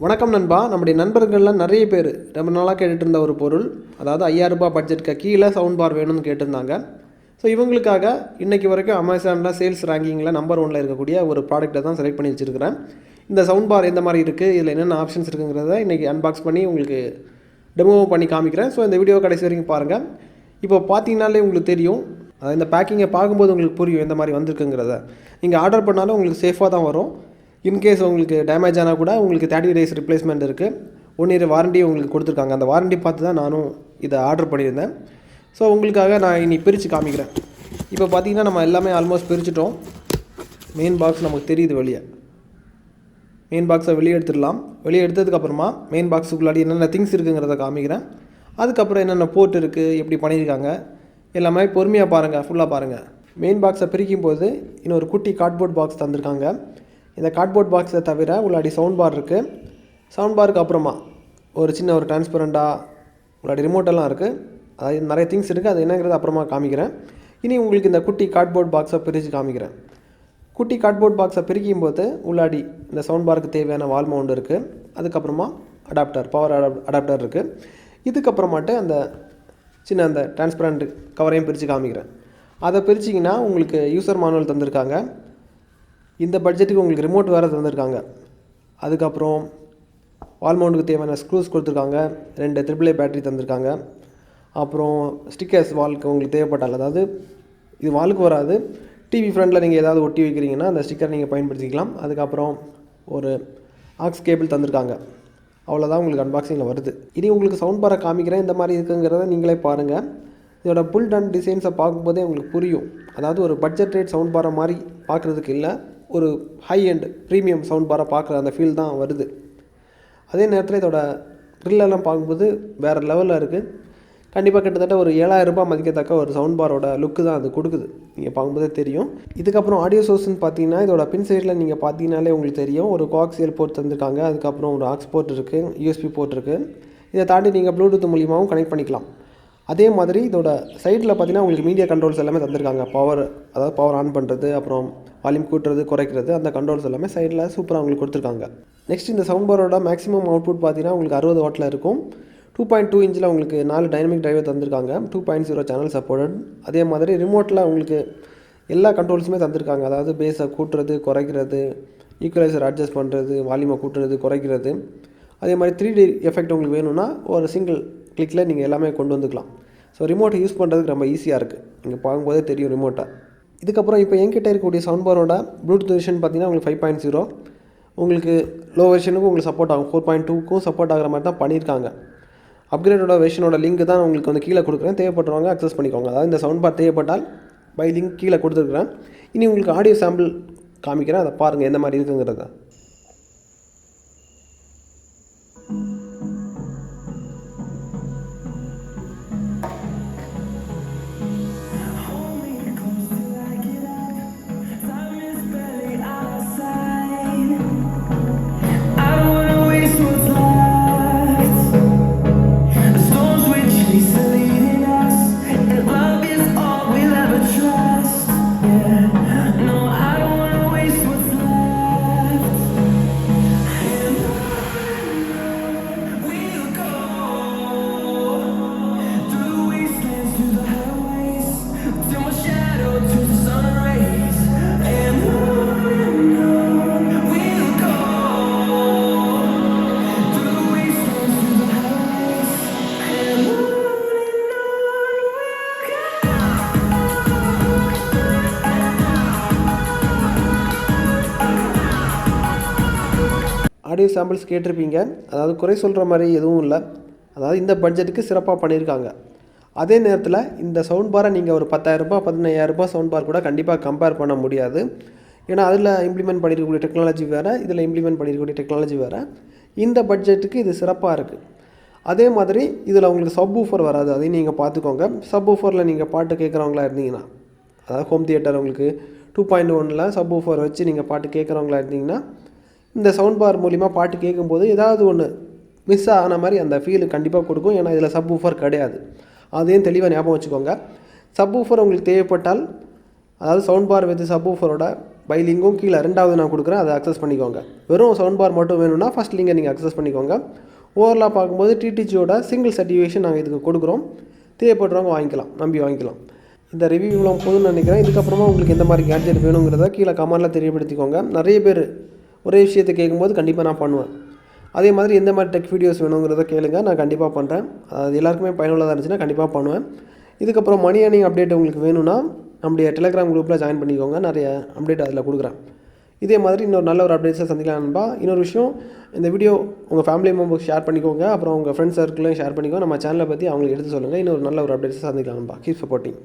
வணக்கம் நண்பா. நம்முடைய நண்பர்கள்லாம் நிறைய பேர் ரொம்ப நாளாக கேட்டுட்டு இருந்த ஒரு பொருள், அதாவது 5000 ரூபாய் பட்ஜெட்க்கு கீழே சவுண்ட் பார் வேணும்னு கேட்டிருந்தாங்க. ஸோ இவங்களுக்காக இன்றைக்கி வரைக்கும் அமேசானில் சேல்ஸ் ரேங்கிங்கில் நம்பர் 1 இருக்கக்கூடிய ஒரு ப்ராடக்ட்டை தான் செலக்ட் பண்ணி வச்சுருக்கிறேன். இந்த சவுண்ட் பார் எந்த மாதிரி இருக்குது, இதில் என்னென்ன ஆப்ஷன்ஸ் இருக்குங்கிறத இன்றைக்கி அன்பாக்ஸ் பண்ணி உங்களுக்கு டெமோ பண்ணி காமிக்கிறேன். ஸோ இந்த வீடியோ கடைசி வரைக்கும் பாருங்கள். இப்போ பார்த்தீங்கனாலே உங்களுக்கு தெரியும், இந்த பேக்கிங்கை பார்க்கும்போது உங்களுக்கு புரியும் எந்த மாதிரி வந்திருக்குங்கிறத. நீங்கள் ஆர்டர் பண்ணாலும் உங்களுக்கு சேஃபாக தான் வரும். இன்கேஸ் உங்களுக்கு டேமேஜ் ஆனால் கூட உங்களுக்கு 30 days ரிப்ளேஸ்மெண்ட் இருக்குது. 1 year வாரண்டி உங்களுக்கு கொடுத்துருக்காங்க. அந்த வாரண்டி பார்த்து தான் நானும் இதை ஆர்டர் பண்ணியிருந்தேன். ஸோ உங்களுக்காக நான் இனி பிரித்து காமிக்கிறேன். இப்போ பார்த்தீங்கன்னா நம்ம எல்லாமே ஆல்மோஸ்ட் பிரிச்சுட்டோம். மெயின் பாக்ஸ் நமக்கு தெரியுது வெளியே. மெயின் பாக்ஸை வெளியே எடுத்துடலாம். வெளியே எடுத்ததுக்கப்புறமா மெயின் பாக்ஸுக்குள்ளாடி என்னென்ன திங்ஸ் இருக்குங்கிறத காமிக்கிறேன். அதுக்கப்புறம் என்னென்ன போர்ட் இருக்குது, எப்படி பண்ணியிருக்காங்க எல்லாமே பொறுமையாக பாருங்கள், ஃபுல்லாக பாருங்கள். மெயின் பாக்ஸை பிரிக்கும் போது இன்னொரு குட்டி கார்ட்போர்ட் பாக்ஸ் தந்திருக்காங்க. இந்த கார்ட்போர்ட் பாக்ஸை தவிர உள்ளாடி சவுண்ட் பார் இருக்குது. சவுண்ட் பாருக்கு அப்புறமா ஒரு சின்ன ஒரு டிரான்ஸ்பரண்ட்டாக உள்ளாடி ரிமோட்டெல்லாம் இருக்குது. அதாவது நிறைய திங்ஸ் இருக்குது. அது என்னங்கிறது அப்புறமா காமிக்கிறேன். இனி உங்களுக்கு இந்த குட்டி கார்ட்போர்ட் பாக்ஸை பிரித்து காமிக்கிறேன். குட்டி கார்ட்போர்ட் பாக்ஸை பிரிக்கும் போது உள்ளாடி இந்த சவுண்ட் பாருக்கு தேவையான வால் மவுண்ட் இருக்குது. அதுக்கப்புறமா அடாப்டர், பவர் அடாப்டர் இருக்குது. இதுக்கப்புறமாட்டு அந்த சின்ன அந்த டிரான்ஸ்பரண்ட் கவரையும் பிரித்து காமிக்கிறேன். அதை பிரிச்சிங்கன்னா உங்களுக்கு யூசர் மேனுவல் தந்திருக்காங்க. இந்த பட்ஜெட்டுக்கு உங்களுக்கு ரிமோட் வேறு தந்திருக்காங்க. அதுக்கப்புறம் வால் மவுண்டுக்கு தேவையான ஸ்க்ரூஸ் கொடுத்துருக்காங்க. 2 AAA பேட்டரி தந்திருக்காங்க. அப்புறம் ஸ்டிக்கர்ஸ் வாலுக்கு உங்களுக்கு தேவைப்பட்டால், அதாவது இது வாலுக்கு வராது, டிவி ஃப்ரண்டில் நீங்கள் ஏதாவது ஒட்டி வைக்கிறீங்கன்னா அந்த ஸ்டிக்கர் நீங்கள் பயன்படுத்திக்கலாம். அதுக்கப்புறம் ஒரு ஆக்ஸ் கேபிள் தந்திருக்காங்க. அவ்வளோதான் உங்களுக்கு அன்பாக்சிங்கில் வருது. இனி உங்களுக்கு சவுண்ட் பாரை காமிக்கிறேன். இந்த மாதிரி இருக்குங்கிறத நீங்களே பாருங்கள். இதோட புல்ட் அண்ட் டிசைன்ஸை பார்க்கும்போதே உங்களுக்கு புரியும். அதாவது ஒரு பட்ஜெட் ரேட் சவுண்ட் பாரை மாதிரி பார்க்குறதுக்கு இல்லை, ஒரு ஹை அண்ட் ப்ரீமியம் சவுண்ட் பாரை பார்க்குற அந்த ஃபீல் தான் வருது. அதே நேரத்தில் இதோட க்ரில்லெல்லாம் பார்க்கும்போது வேறு லெவலில் இருக்குது. கண்டிப்பாக கிட்டத்தட்ட ஒரு 7000 ரூபாய் மதிக்கத்தக்க ஒரு சவுண்ட் பாரோட லுக்கு தான் அது கொடுக்குது. நீங்கள் பார்க்கும்போதே தெரியும். இதுக்கப்புறம் ஆடியோ சோர்ஸ்னு பார்த்தீங்கன்னா இதோட பின் சைடில் நீங்கள் பார்த்தீங்கனாலே உங்களுக்கு தெரியும். ஒரு கோஆக்சியல் போர்ட் தந்திருக்காங்க. அதுக்கப்புறம் ஒரு ஆக்ஸ் போர்ட் இருக்குது, USB போர்ட் இருக்குது. இதை தாண்டி நீங்கள் ப்ளூடூத் மூலியமாகவும் கனெக்ட் பண்ணிக்கலாம். அதே மாதிரி இதோட சைடில் பார்த்தீங்கன்னா உங்களுக்கு மீடியா கண்ட்ரோல்ஸ் எல்லாமே தந்திருக்காங்க. அதாவது பவர் ஆன் பண்ணுறது, அப்புறம் வால்யூம் கூட்டுறது, குறைக்கிறது, அந்த கண்ட்ரோல்ஸ் எல்லாமே சைடில் சூப்பராக உங்களுக்கு கொடுத்துருக்காங்க. நெக்ஸ்ட் இந்த சவுண்ட் பாரோட மேக்ஸிமம் அவுட்புட் பார்த்தீங்கன்னா உங்களுக்கு 60 வாட்டில் இருக்கும். 2.2 inch உங்களுக்கு 4 டைனமிக் டிரைவர் தந்திருக்காங்க. 2.0 சேனல் சப்போர்ட்டட். அதே மாதிரி ரிமோட்டில் உங்களுக்கு எல்லா கண்ட்ரோல்ஸுமே தந்திருக்காங்க. அதாவது பேஸை கூட்டுறது, குறைக்கிறது, ஈக்குவலைசர் அட்ஜஸ்ட் பண்ணுறது, வால்யூமை கூட்டுறது, குறைக்கிறது. அதே மாதிரி 3D எஃபெக்ட் உங்களுக்கு வேணும்னா ஒரு சிங்கிள் கிளிக்கில் நீங்கள் எல்லாமே கொண்டு வந்துக்கலாம். ஸோ ரிமோட்டை யூஸ் பண்ணுறதுக்கு ரொம்ப ஈஸியாக இருக்குது. நீங்கள் பார்க்கும்போதே தெரியும் ரிமோட்டை. இதுக்கப்புறம் இப்போ என்கிட்ட இருக்கக்கூடிய சவுண்ட் பாரோட ப்ளூடூத் வெர்ஷன் பார்த்தீங்கன்னா உங்களுக்கு 5.0. உங்களுக்கு லோ வெர்ஷனுக்கும் உங்களுக்கு சப்போர்ட் ஆகும். 4.2க்கும் சப்போர்ட் ஆகிற மாதிரி தான் பண்ணியிருக்காங்க. அப்கிரேடோட வெர்ஷனோட லிங்க் தான் உங்களுக்கு வந்து கீழே கொடுக்குறேன். தேவைப்படுறவங்க அக்சஸ் பண்ணிக்கோங்க. அதாவது இந்த சவுண்ட் பார் தேவைப்பட்டால் பை லிங்க் கீழே கொடுத்துருக்குறேன். இனி உங்களுக்கு ஆடியோ சாம்பிள் காமிக்கிறேன். அதை பாருங்கள் எந்த மாதிரி இருக்குங்கிறத. ஆடியோ சாம்பிள்ஸ் கேட்டிருப்பீங்க. அதாவது குறை சொல்கிற மாதிரி எதுவும் இல்லை. அதாவது இந்த பட்ஜெட்டுக்கு சிறப்பாக பண்ணியிருக்காங்க. அதே நேரத்தில் இந்த சவுண்ட் பாரை நீங்கள் ஒரு 10,000 ரூபாய் 15,000 ரூபாய் சவுண்ட் பார் கூட கண்டிப்பாக கம்பேர் பண்ண முடியாது. ஏன்னா அதில் இம்ப்ளிமெண்ட் பண்ணியிருக்கக்கூடிய டெக்னாலஜி வேறு, இதில் இம்ப்ளிமெண்ட் பண்ணியிருக்கக்கூடிய டெக்னாலஜி வேறு. இந்த பட்ஜெட்டுக்கு இது சிறப்பாக இருக்குது. அதே மாதிரி இதில் உங்களுக்கு சப் ஊஃபர் வராது. அதையும் நீங்கள் பார்த்துக்கோங்க. சப் ஊஃபரில் நீங்கள் பாட்டு கேட்குறவங்களா இருந்தீங்கன்னா, அதாவது ஹோம் தியேட்டர் உங்களுக்கு 2.1 சப் ஊஃபர் வச்சு நீங்கள் பாட்டு கேட்குறவங்களா இருந்தீங்கன்னா, இந்த சவுண்ட் பார் மூலிமா பாட்டு கேட்கும்போது ஏதாவது ஒன்று மிஸ் ஆன மாதிரி அந்த ஃபீல் கண்டிப்பாக கொடுக்கும். ஏன்னா இதில் சப் ஊஃபர் கிடையாது. அதையும் தெளிவாக ஞாபகம் வச்சுக்கோங்க. சப் ஊஃபர் உங்களுக்கு தேவைப்பட்டால், அதாவது சவுண்ட் பார் வித் சப் ஊஃபரோட பை லிங்கும் கீழே ரெண்டாவது நான் கொடுக்குறேன், அதை அக்சஸ் பண்ணிக்கோங்க. வெறும் சவுண்ட் பார் மட்டும் வேணும்னா ஃபஸ்ட் லிங்கை நீங்கள் அக்சஸ் பண்ணிக்கோங்க. ஓவரலாக பார்க்கும்போது டிடிஜியோட சிங்கிள் சர்டிஃபிகேஷன் நாங்கள் இதுக்கு கொடுக்குறோம். தேவைப்படுறவங்க வாங்கிக்கலாம், நம்பி வாங்கிக்கலாம். இந்த ரிவ்யூ இவ்வளோ போதும்னு நினைக்கிறேன். இதுக்கப்புறமா உங்களுக்கு எந்த மாதிரி கேட்ஜெட் வேணுங்கிறத கீழே கமெண்ட்டில் தெரியப்படுத்திக்கோங்க. நிறைய பேர் ஒரே விஷயத்தை கேட்கும்போது கண்டிப்பாக நான் பண்ணுவேன். அதே மாதிரி எந்த மாதிரி டெக் வீடியோஸ் வேணுங்கிறத கேளுங்க, நான் கண்டிப்பாக பண்ணுறேன். அது எல்லாருக்குமே பயனுள்ளதாக இருந்துச்சுன்னா கண்டிப்பாக பண்ணுவேன். இதுக்கப்புறம் மணி ஏர்னிங் அப்டேட் உங்களுக்கு வேணும்னா நம்முடைய டெலிகிராம் குரூப்பில் ஜாயின் பண்ணிக்கோங்க. நிறைய அப்டேட் அதில் கொடுக்குறேன். இதே மாதிரி இன்னொரு நல்ல ஒரு அப்டேட்ஸை சந்திக்கலாம் நண்பா. இன்னொரு விஷயம், இந்த வீடியோ உங்கள் ஃபேமிலி மெம்பர்ஸ் ஷேர் பண்ணிக்கோங்க. அப்புறம் உங்கள் ஃப்ரெண்ட்ஸ் சர்க்கிளையும் ஷேர் பண்ணிக்கோங்க. நம்ம சேனலை பற்றி அவங்களுக்கு எடுத்து சொல்லுங்கள். இன்னொரு நல்ல ஒரு அப்டேட்ஸை சந்திக்கலாம் நண்பா. Keep supporting.